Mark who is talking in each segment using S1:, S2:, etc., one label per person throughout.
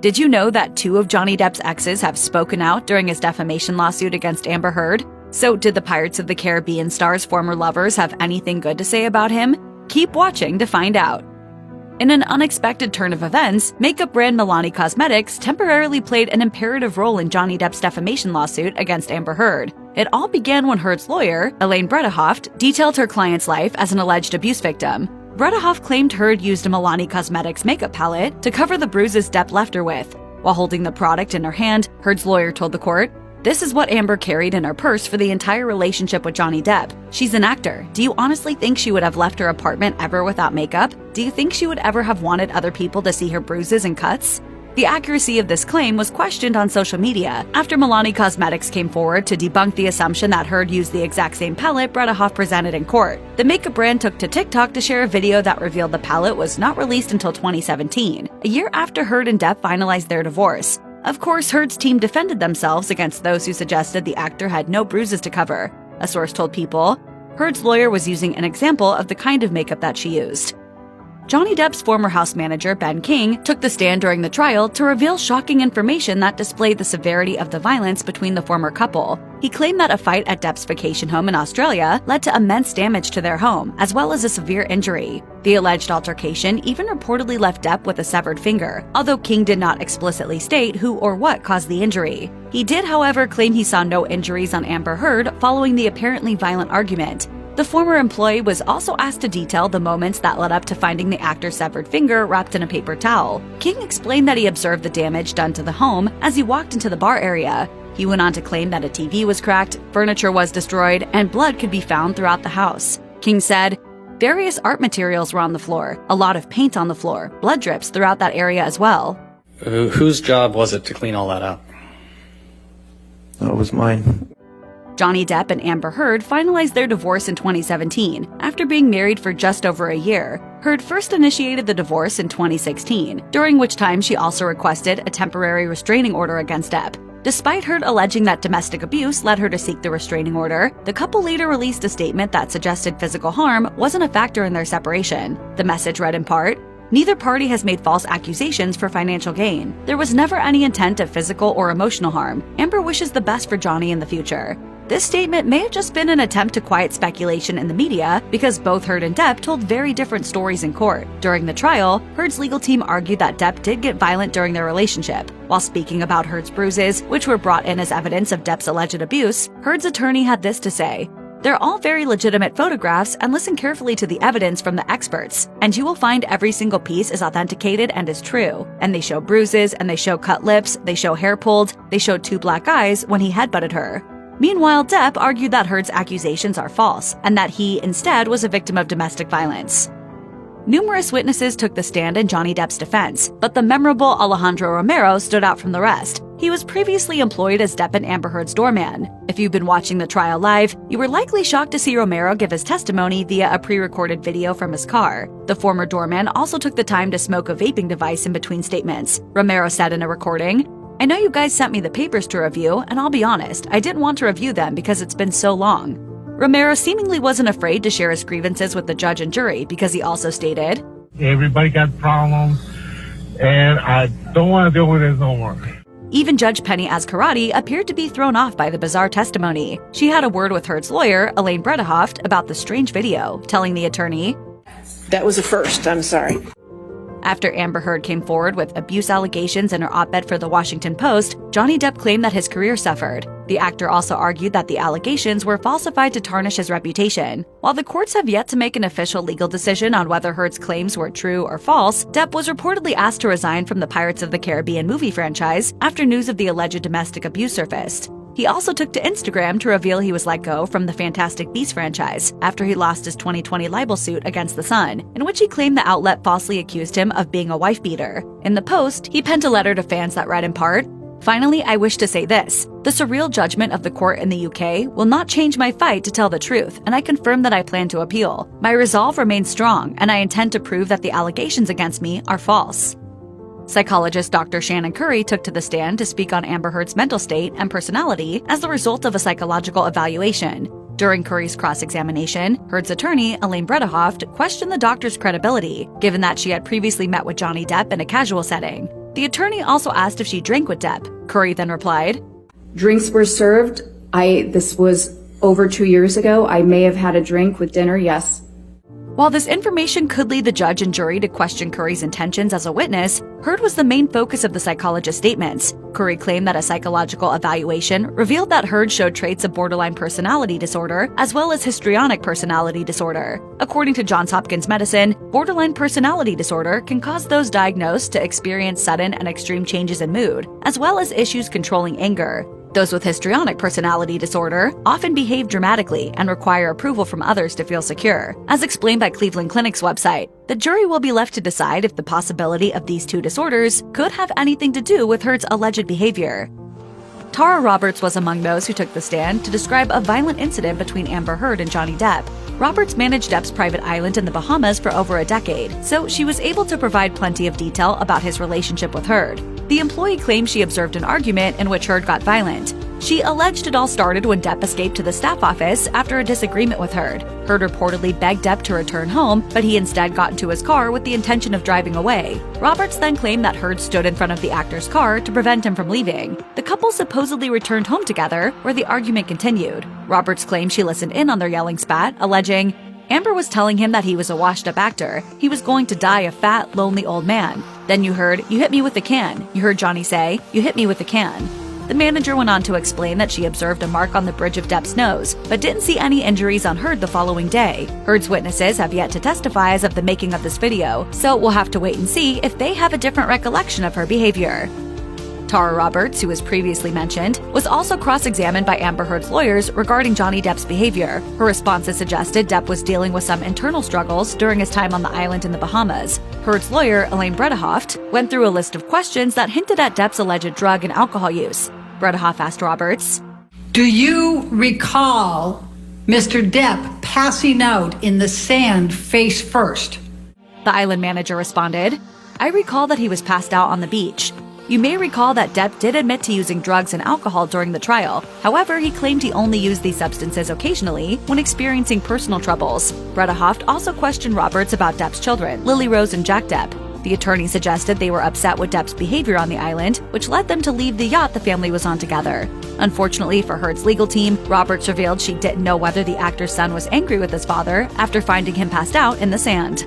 S1: Did you know that 2 of Johnny Depp's exes have spoken out during his defamation lawsuit against Amber Heard? So did the Pirates of the Caribbean star's former lovers have anything good to say about him? Keep watching to find out. In an unexpected turn of events, makeup brand Milani Cosmetics temporarily played an imperative role in Johnny Depp's defamation lawsuit against Amber Heard. It all began when Heard's lawyer, Elaine Bredehoft, detailed her client's life as an alleged abuse victim. Bredehoft claimed Heard used a Milani Cosmetics makeup palette to cover the bruises Depp left her with. While holding the product in her hand, Heard's lawyer told the court, "This is what Amber carried in her purse for the entire relationship with Johnny Depp. She's an actor. Do you honestly think she would have left her apartment ever without makeup? Do you think she would ever have wanted other people to see her bruises and cuts?" The accuracy of this claim was questioned on social media after Milani Cosmetics came forward to debunk the assumption that Heard used the exact same palette Bredehoft presented in court. The makeup brand took to TikTok to share a video that revealed the palette was not released until 2017, a year after Heard and Depp finalized their divorce. Of course, Heard's team defended themselves against those who suggested the actor had no bruises to cover. A source told People, Heard's lawyer was using an example of the kind of makeup that she used. Johnny Depp's former house manager, Ben King, took the stand during the trial to reveal shocking information that displayed the severity of the violence between the former couple. He claimed that a fight at Depp's vacation home in Australia led to immense damage to their home, as well as a severe injury. The alleged altercation even reportedly left Depp with a severed finger, although King did not explicitly state who or what caused the injury. He did, however, claim he saw no injuries on Amber Heard following the apparently violent argument. The former employee was also asked to detail the moments that led up to finding the actor's severed finger wrapped in a paper towel. King explained that he observed the damage done to the home as he walked into the bar area. He went on to claim that a TV was cracked, furniture was destroyed, and blood could be found throughout the house. King said, "Various art materials were on the floor, a lot of paint on the floor, blood drips throughout that area as well."
S2: Whose job was it to clean all that up?
S3: That was mine.
S1: Johnny Depp and Amber Heard finalized their divorce in 2017, after being married for just over a year. Heard first initiated the divorce in 2016, during which time she also requested a temporary restraining order against Depp. Despite Heard alleging that domestic abuse led her to seek the restraining order, the couple later released a statement that suggested physical harm wasn't a factor in their separation. The message read in part, "Neither party has made false accusations for financial gain. There was never any intent of physical or emotional harm. Amber wishes the best for Johnny in the future." This statement may have just been an attempt to quiet speculation in the media because both Heard and Depp told very different stories in court. During the trial, Heard's legal team argued that Depp did get violent during their relationship. While speaking about Heard's bruises, which were brought in as evidence of Depp's alleged abuse, Heard's attorney had this to say, "They're all very legitimate photographs, and listen carefully to the evidence from the experts, and you will find every single piece is authenticated and is true. And they show bruises, and they show cut lips, they show hair pulled, they show 2 black eyes when he headbutted her." Meanwhile, Depp argued that Heard's accusations are false, and that he, instead, was a victim of domestic violence. Numerous witnesses took the stand in Johnny Depp's defense, but the memorable Alejandro Romero stood out from the rest. He was previously employed as Depp and Amber Heard's doorman. If you've been watching the trial live, you were likely shocked to see Romero give his testimony via a pre-recorded video from his car. The former doorman also took the time to smoke a vaping device in between statements. Romero said in a recording, "I know you guys sent me the papers to review, and I'll be honest, I didn't want to review them because it's been so long." Romero seemingly wasn't afraid to share his grievances with the judge and jury because he also stated,
S4: "Everybody got problems, and I don't want to deal with this no more."
S1: Even Judge Penny Azcarate appeared to be thrown off by the bizarre testimony. She had a word with Heard's lawyer, Elaine Bredehoft, about the strange video, telling the attorney,
S5: "That was a first, I'm sorry."
S1: After Amber Heard came forward with abuse allegations in her op-ed for The Washington Post, Johnny Depp claimed that his career suffered. The actor also argued that the allegations were falsified to tarnish his reputation. While the courts have yet to make an official legal decision on whether Heard's claims were true or false, Depp was reportedly asked to resign from the Pirates of the Caribbean movie franchise after news of the alleged domestic abuse surfaced. He also took to Instagram to reveal he was let go from the Fantastic Beasts franchise after he lost his 2020 libel suit against The Sun, in which he claimed the outlet falsely accused him of being a wife-beater. In the post, he penned a letter to fans that read in part, "Finally, I wish to say this. The surreal judgment of the court in the UK will not change my fight to tell the truth, and I confirm that I plan to appeal. My resolve remains strong, and I intend to prove that the allegations against me are false." Psychologist Dr. Shannon Curry took to the stand to speak on Amber Heard's mental state and personality as the result of a psychological evaluation. During Curry's cross-examination, Heard's attorney, Elaine Bredehoft, questioned the doctor's credibility, given that she had previously met with Johnny Depp in a casual setting. The attorney also asked if she drank with Depp. Curry then replied,
S6: Drinks were served. This was over 2 years ago. I may have had a drink with dinner, yes.
S1: While this information could lead the judge and jury to question Curry's intentions as a witness, Heard was the main focus of the psychologist's statements. Curry claimed that a psychological evaluation revealed that Heard showed traits of borderline personality disorder as well as histrionic personality disorder. According to Johns Hopkins Medicine, borderline personality disorder can cause those diagnosed to experience sudden and extreme changes in mood, as well as issues controlling anger. Those with histrionic personality disorder often behave dramatically and require approval from others to feel secure. As explained by Cleveland Clinic's website, the jury will be left to decide if the possibility of these two disorders could have anything to do with Heard's alleged behavior. Tara Roberts was among those who took the stand to describe a violent incident between Amber Heard and Johnny Depp. Roberts managed Depp's private island in the Bahamas for over a decade, so she was able to provide plenty of detail about his relationship with Heard. The employee claimed she observed an argument in which Heard got violent. She alleged it all started when Depp escaped to the staff office after a disagreement with Heard. Heard reportedly begged Depp to return home, but he instead got into his car with the intention of driving away. Roberts then claimed that Heard stood in front of the actor's car to prevent him from leaving. The couple supposedly returned home together, where the argument continued. Roberts claimed she listened in on their yelling spat, alleging, Amber was telling him that he was a washed-up actor. He was going to die a fat, lonely old man. Then you heard, you hit me with a can. You heard Johnny say, you hit me with a can. The manager went on to explain that she observed a mark on the bridge of Depp's nose, but didn't see any injuries on Heard the following day. Heard's witnesses have yet to testify as of the making of this video, so we'll have to wait and see if they have a different recollection of her behavior. Tara Roberts, who was previously mentioned, was also cross-examined by Amber Heard's lawyers regarding Johnny Depp's behavior. Her responses suggested Depp was dealing with some internal struggles during his time on the island in the Bahamas. Heard's lawyer, Elaine Bredehoft, went through a list of questions that hinted at Depp's alleged drug and alcohol use. Bredehoft asked Roberts,
S7: Do you recall Mr. Depp passing out in the sand face first?
S1: The island manager responded, I recall that he was passed out on the beach. You may recall that Depp did admit to using drugs and alcohol during the trial. However, he claimed he only used these substances occasionally when experiencing personal troubles. Bredehoft also questioned Roberts about Depp's children, Lily Rose and Jack Depp. The attorney suggested they were upset with Depp's behavior on the island, which led them to leave the yacht the family was on together. Unfortunately for Heard's legal team, Roberts revealed she didn't know whether the actor's son was angry with his father after finding him passed out in the sand.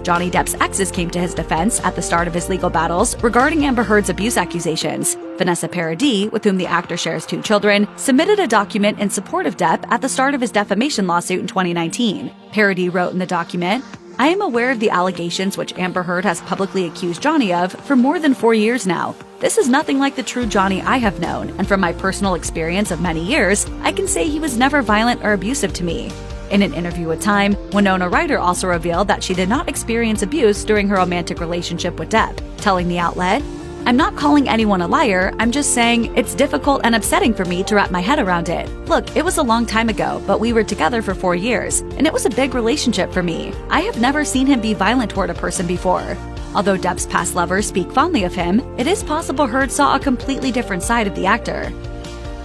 S1: Johnny Depp's exes came to his defense at the start of his legal battles regarding Amber Heard's abuse accusations. Vanessa Paradis, with whom the actor shares 2 children, submitted a document in support of Depp at the start of his defamation lawsuit in 2019. Paradis wrote in the document, I am aware of the allegations which Amber Heard has publicly accused Johnny of for more than 4 years now. This is nothing like the true Johnny I have known, and from my personal experience of many years, I can say he was never violent or abusive to me. In an interview with Time, Winona Ryder also revealed that she did not experience abuse during her romantic relationship with Depp, telling the outlet, I'm not calling anyone a liar, I'm just saying it's difficult and upsetting for me to wrap my head around it. Look, it was a long time ago, but we were together for 4 years, and it was a big relationship for me. I have never seen him be violent toward a person before. Although Depp's past lovers speak fondly of him, it is possible Heard saw a completely different side of the actor.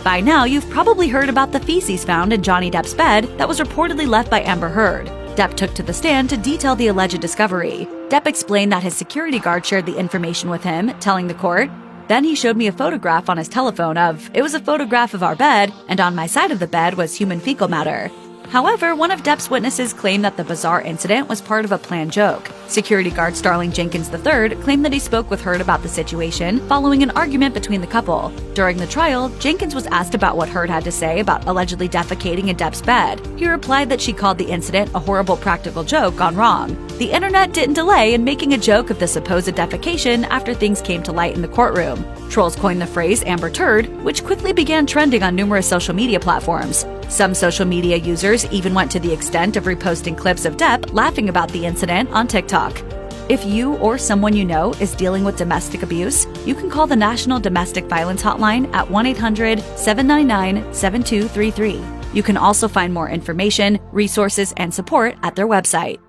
S1: By now, you've probably heard about the feces found in Johnny Depp's bed that was reportedly left by Amber Heard. Depp took to the stand to detail the alleged discovery. Depp explained that his security guard shared the information with him, telling the court, Then he showed me a photograph on his telephone it was a photograph of our bed, and on my side of the bed was human fecal matter. However, one of Depp's witnesses claimed that the bizarre incident was part of a planned joke. Security guard Starling Jenkins III claimed that he spoke with Heard about the situation following an argument between the couple. During the trial, Jenkins was asked about what Heard had to say about allegedly defecating in Depp's bed. He replied that she called the incident a horrible practical joke gone wrong. The internet didn't delay in making a joke of the supposed defecation after things came to light in the courtroom. Trolls coined the phrase Amber Turd, which quickly began trending on numerous social media platforms. Some social media users even went to the extent of reposting clips of Depp laughing about the incident on TikTok. If you or someone you know is dealing with domestic abuse, you can call the National Domestic Violence Hotline at 1-800-799-7233. You can also find more information, resources, and support at their website.